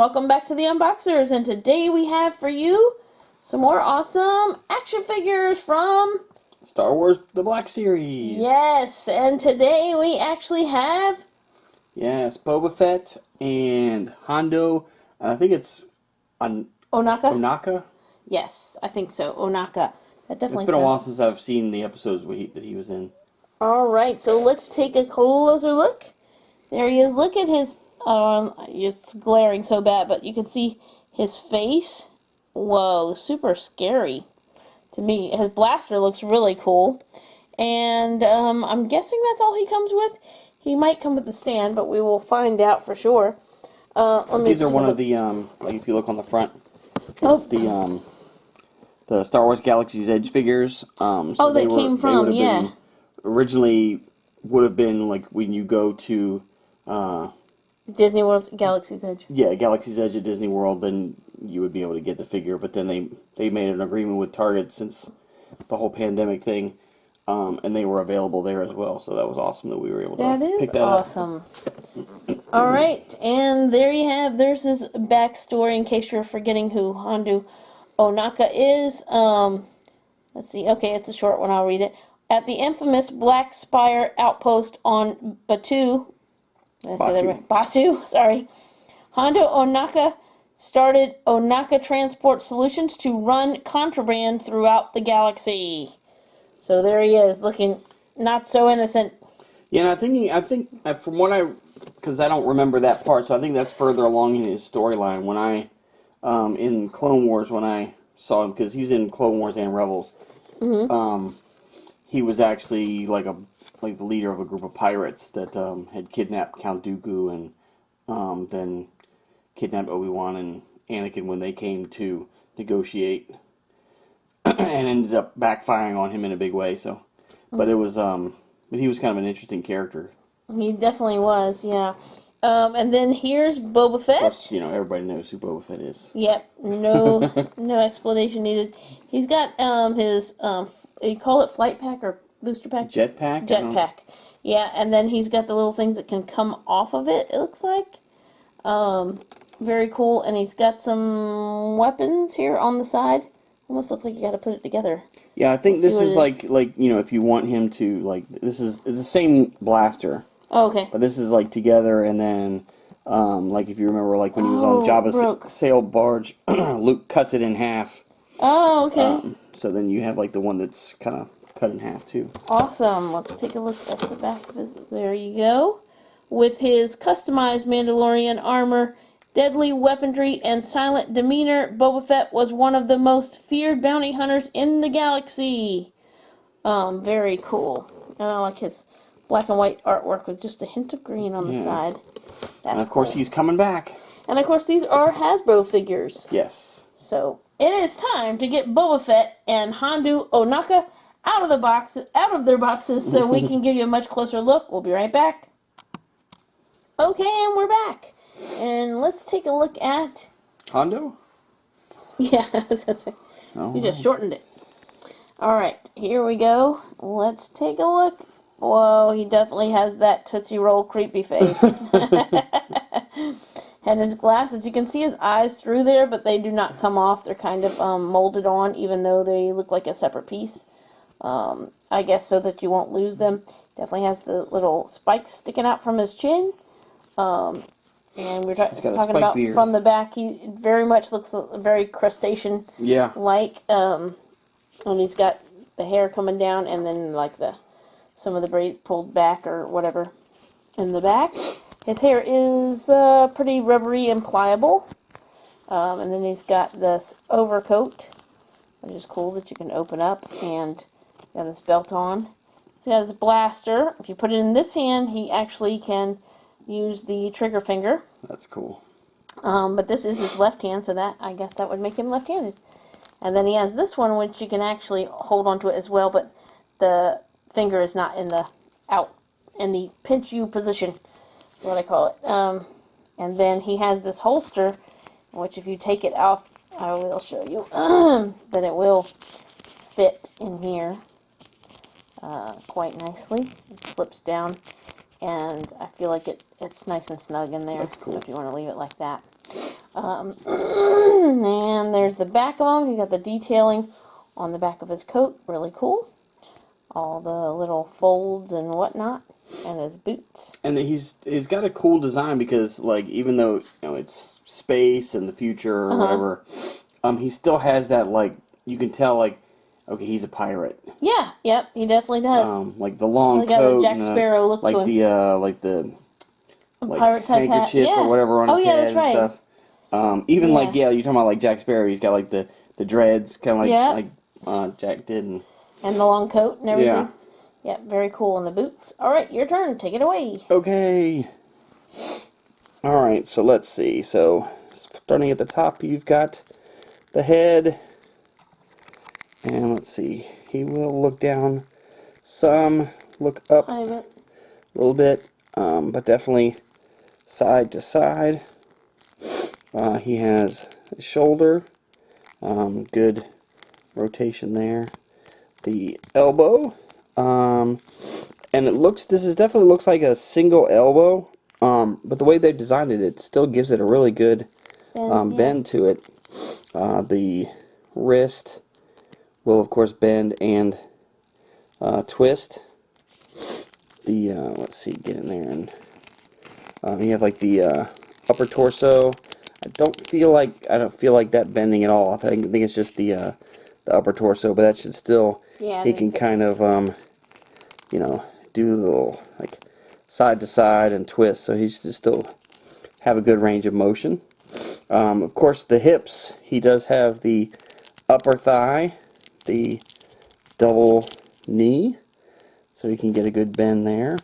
welcome back to the Unboxers, and today we have for you some more awesome action figures from Star Wars The Black Series. Yes, and today we actually have Boba Fett and Hondo, I think it's Ohnaka. Ohnaka? Yes, I think so, Ohnaka. That definitely It's been a while since I've seen the episodes that he was in. Alright, so let's take a closer look. There he is. Look at his... it's glaring so bad, but you can see his face. Whoa, super scary to me. His blaster looks really cool. And I'm guessing that's all he comes with. He might come with a stand, but we will find out for sure. These are one of the, like if you look on the front, it's the Star Wars Galaxy's Edge figures. So they came from, yeah. Originally would have been like when you go to... Disney World's Galaxy's Edge. Yeah, Galaxy's Edge at Disney World, then you would be able to get the figure. But then they made an agreement with Target since the whole pandemic thing, and they were available there as well. So that was awesome that we were able to pick that up. That is awesome. All right, and there you have. There's his backstory in case you're forgetting who Hondo Ohnaka is. Let's see. Okay, it's a short one. I'll read it. At the infamous Black Spire outpost on Batu, sorry. Hondo Ohnaka started Ohnaka Transport Solutions to run contraband throughout the galaxy. So there he is, looking not so innocent. Yeah, and I think from what because I don't remember that part, so I think that's further along in his storyline. When in Clone Wars, when I saw him, because he's in Clone Wars and Rebels, he was actually like the leader of a group of pirates that had kidnapped Count Dooku and then kidnapped Obi-Wan and Anakin when they came to negotiate, and ended up backfiring on him in a big way. So, but it was but he was kind of an interesting character. He definitely was, yeah. And then here's Boba Fett. Of course, everybody knows who Boba Fett is. Yep, no explanation needed. He's got his you call it flight pack or booster pack? Jetpack? Jetpack. Yeah, and then he's got the little things that can come off of it, it looks like. Very cool. And he's got some weapons here on the side. Almost looks like you got to put it together. Yeah, I think this is like if you want him to, it's the same blaster. Oh, okay. But this is together, and then if you remember when he was on Jabba's sail barge, Luke cuts it in half. Oh, okay. So then you have the one that's kind of cut in half too. Awesome. Let's take a look at the back of his. There you go. With his customized Mandalorian armor, deadly weaponry, and silent demeanor, Boba Fett was one of the most feared bounty hunters in the galaxy. Very cool. And I like his black and white artwork with just a hint of green on the side. And of course he's coming back. And of course these are Hasbro figures. Yes. So it is time to get Boba Fett and Hondo Ohnaka out of their boxes, so we can give you a much closer look. We'll be right back. Okay, and we're back. And let's take a look at Hondo? Yeah, that's right. You just shortened it. Alright, here we go. Let's take a look. Whoa, he definitely has that Tootsie Roll creepy face. And his glasses, you can see his eyes through there, but they do not come off. They're kind of molded on, even though they look like a separate piece. I guess so that you won't lose them. Definitely has the little spikes sticking out from his chin. And we're talking about beard. From the back, he very much looks very crustacean-like. And he's got the hair coming down, and then some of the braids pulled back or whatever in the back. His hair is pretty rubbery and pliable. And then he's got this overcoat, which is cool that you can open up, and got his belt on. So he has his blaster. If you put it in this hand, he actually can use the trigger finger. That's cool. But this is his left hand, so I guess that would make him left-handed. And then he has this one, which you can actually hold onto it as well, but the finger is not in the pinch you position, is what I call it. And then he has this holster, which if you take it off, I will show you, that it will fit in here quite nicely. It slips down, and I feel like it's nice and snug in there. That's cool. So if you want to leave it like that. And there's the back of him. He's got the detailing on the back of his coat. Really cool. All the little folds and whatnot. And his boots. And he's got a cool design because, like, even though, you know, it's space and the future or whatever, he still has that, like, you can tell, like, okay, he's a pirate. Yeah, yep, he definitely does. Like the long got coat, a Jack Sparrow look like to him. The Pirate type hat. handkerchief Yeah. or whatever on Oh, his yeah, head that's right. and stuff. Even like you're talking about like Jack Sparrow. He's got like the dreads, kind of like Jack did, and the long coat and everything. yeah. Yep, very cool. And the boots. All right, your turn. Take it away. Okay. All right. So let's see. So starting at the top, you've got the head, and let's see. He will look down some, look up Tiny bit. a little bit, but definitely side to side. He has a shoulder, good rotation there. The elbow, and this definitely looks like a single elbow, but the way they designed it, it still gives it a really good bend to it. The wrist will of course bend and twist. The let's see, get in there, and you have like the upper torso. I don't feel like that bending at all. I think it's just the upper torso, but that should still. Yeah. He can kind of you know, do a little like side to side and twist, so he should still have a good range of motion. Of course, the hips. He does have the upper thigh, the double knee, so you can get a good bend there.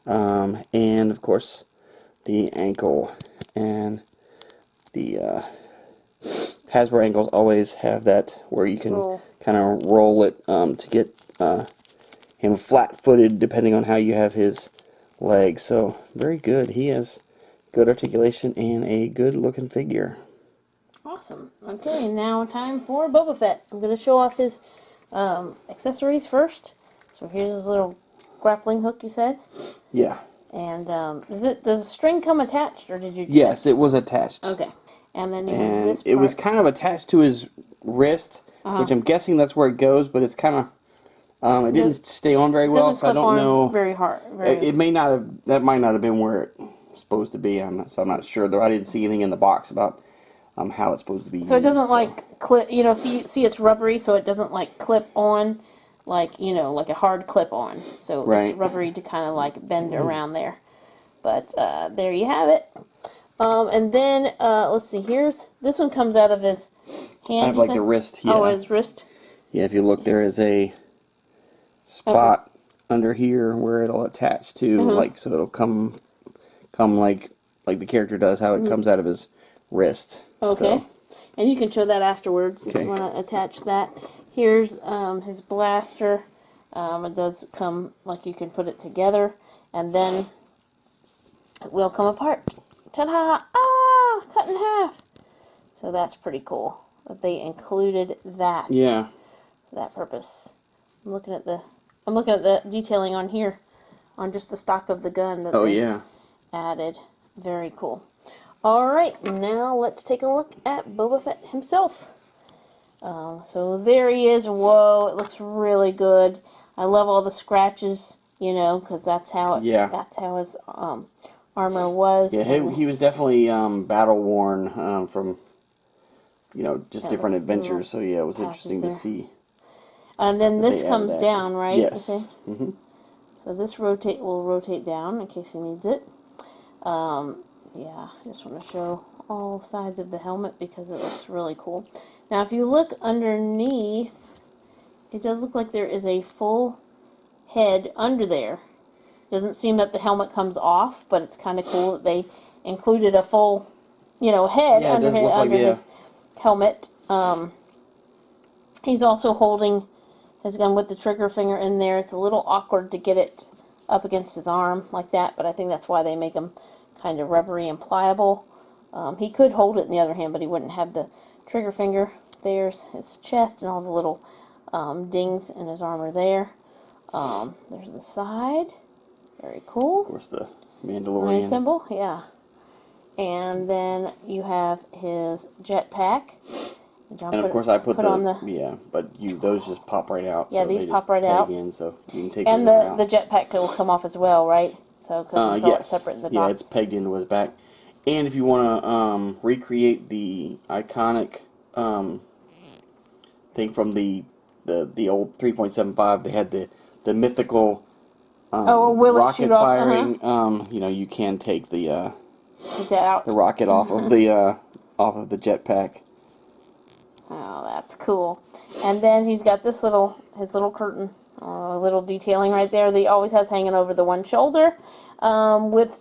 And of course, the ankle, and the Hasbro ankles always have that where you can kind of roll it to get him flat-footed, depending on how you have his legs. So very good. He has good articulation and a good-looking figure. Awesome. Okay, now time for Boba Fett. I'm going to show off his accessories first. So here's his little grappling hook, you said? Yeah. And does the string come attached, or did you? Yes, it was attached. Okay. And then you have this part. It was kind of attached to his wrist, which I'm guessing that's where it goes, but it's kind of it didn't stay on very well, so I don't know. Very hard. It may not have. That might not have been where it was supposed to be. I'm not sure though. I didn't see anything in the box about how it's supposed to be. So it doesn't like clip. You know, see, it's rubbery, so it doesn't like clip on, like like a hard clip on. So it's rubbery to kind of like bend around there. But there you have it. And then let's see. This one comes out of his hand. I have like the wrist here. Oh, his wrist. Yeah, if you look, there is a spot under here where it'll attach to, like, so it'll come like the character does, how it comes out of his wrist. Okay. So. And you can show that afterwards if you want to attach that. Here's his blaster. It does come, like, you can put it together, and then it will come apart. Ta-da! Ah! Cut in half! So that's pretty cool that they included that. Yeah. For that purpose. I'm looking at the detailing on here, on just the stock of the gun that they added. Very cool. Alright, now let's take a look at Boba Fett himself. So there he is. Whoa, it looks really good. I love all the scratches, because that's how his armor was. Yeah, he was definitely battle worn from just different adventures. So yeah, it was interesting to see. And then this comes down, right? Yes. Okay. Mm-hmm. So this will rotate down in case he needs it. Yeah, I just want to show all sides of the helmet because it looks really cool. Now, if you look underneath, it does look like there is a full head under there. Doesn't seem that the helmet comes off, but it's kind of cool that they included a full, head under his helmet. He's also holding his gun with the trigger finger in there. It's a little awkward to get it up against his arm like that, but I think that's why they make him kind of rubbery and pliable. He could hold it in the other hand, but he wouldn't have the trigger finger. There's his chest and all the little dings in his armor there. There's the side. Very cool. Of course, the Mandalorian symbol, yeah. And then you have his jetpack. And of course, I put on the but those just pop right out. Yeah, so these they pop just right peg out. in, so you can take and those out. the jetpack will come off as well, right? So because it's all Yes. separate in the box. Yeah, it's pegged into his back. And if you want to recreate the iconic thing from the old 3.75, they had the mythical will it rocket shoot off? firing. You can take the Take that out. the rocket off of the jetpack. Oh, that's cool. And then he's got his little curtain, little detailing right there that he always has hanging over the one shoulder,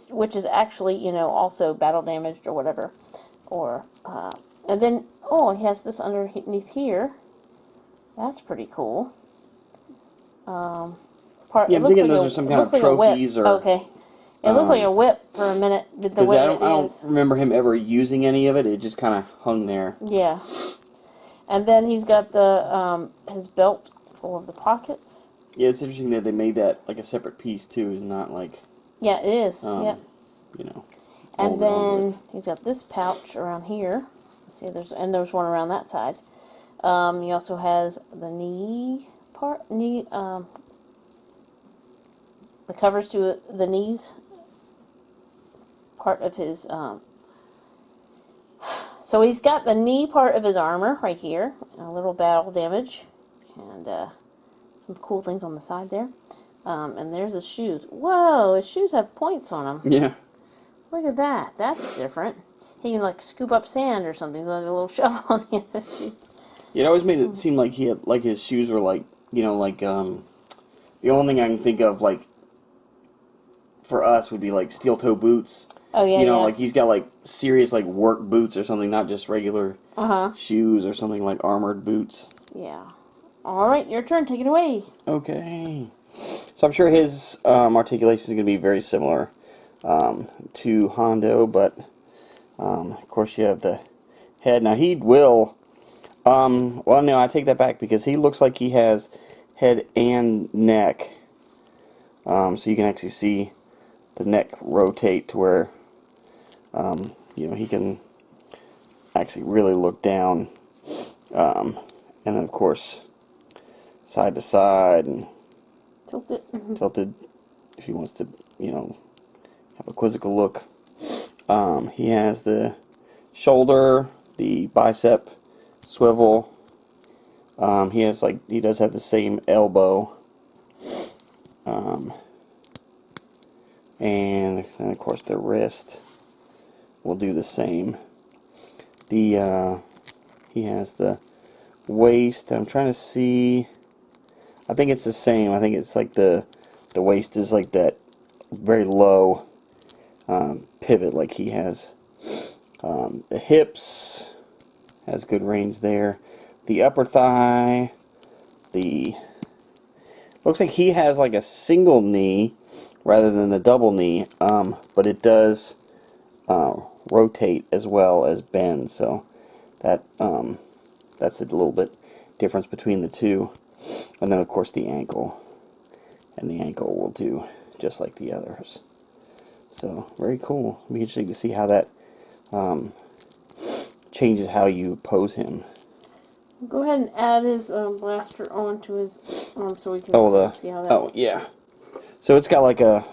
which is actually, also battle damaged or whatever. And then, he has this underneath here. That's pretty cool. I'm thinking those are some kind of trophies or... Okay. It looked like a whip for a minute, but the way I don't remember him ever using any of it. It just kind of hung there. Yeah. And then he's got his belt full of the pockets. Yeah, it's interesting that they made that like a separate piece too. It's not like... Yeah, it is. Yep. And then he's got this pouch around here. See, there's one around that side. He also has the knee part, the covers to the knees part of his. So he's got the knee part of his armor right here, a little battle damage, and some cool things on the side there. And there's his shoes. Whoa, his shoes have points on them. Yeah. Look at that. That's different. He can like scoop up sand or something, like a little shovel on the end of his shoes. It always made it seem like his shoes were like, the only thing I can think of like for us would be like steel toe boots. Oh yeah, like he's got like serious like work boots or something, not just regular shoes or something like armored boots. Yeah. All right, your turn. Take it away. Okay. So I'm sure his articulation is going to be very similar to Hondo, but of course you have the head. Now he will. Well, no, I take that back because he looks like he has head and neck. So you can actually see the neck rotate to where, he can actually really look down. And then, of course, side to side and tilted. Tilted if he wants to, have a quizzical look. He has the shoulder, the bicep swivel. He does have the same elbow. And then of course the wrist will do the same. He has the waist. I'm trying to see. I think it's the same. I think it's like the waist is like that very low pivot like he has. The hips has good range there. The upper thigh, looks like he has like a single knee rather than the double knee, but it does rotate as well as bend, so that's a little bit difference between the two. And then of course the ankle, and the ankle will do just like the others. So very cool. It'll be interesting to see how that changes how you pose him. Go ahead and add his blaster onto his so we can see how that. Oh yeah. So it's got like a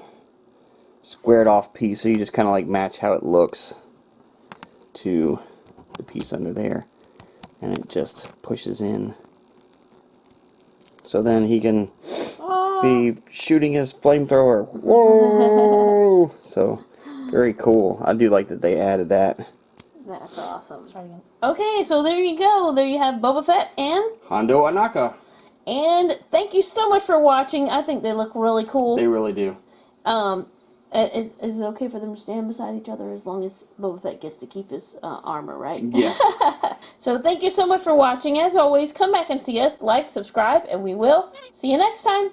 squared off piece, so you just kind of like match how it looks to the piece under there, and it just pushes in. So then he can be shooting his flamethrower. Whoa! So very cool. I do like that they added that. That's awesome. Okay, so there you go. There you have Boba Fett and Hondo Ohnaka. And thank you so much for watching. I think they look really cool. They really do. Is it okay for them to stand beside each other as long as Boba Fett gets to keep his armor, right? Yeah. So thank you so much for watching. As always, come back and see us. Like, subscribe, and we will see you next time.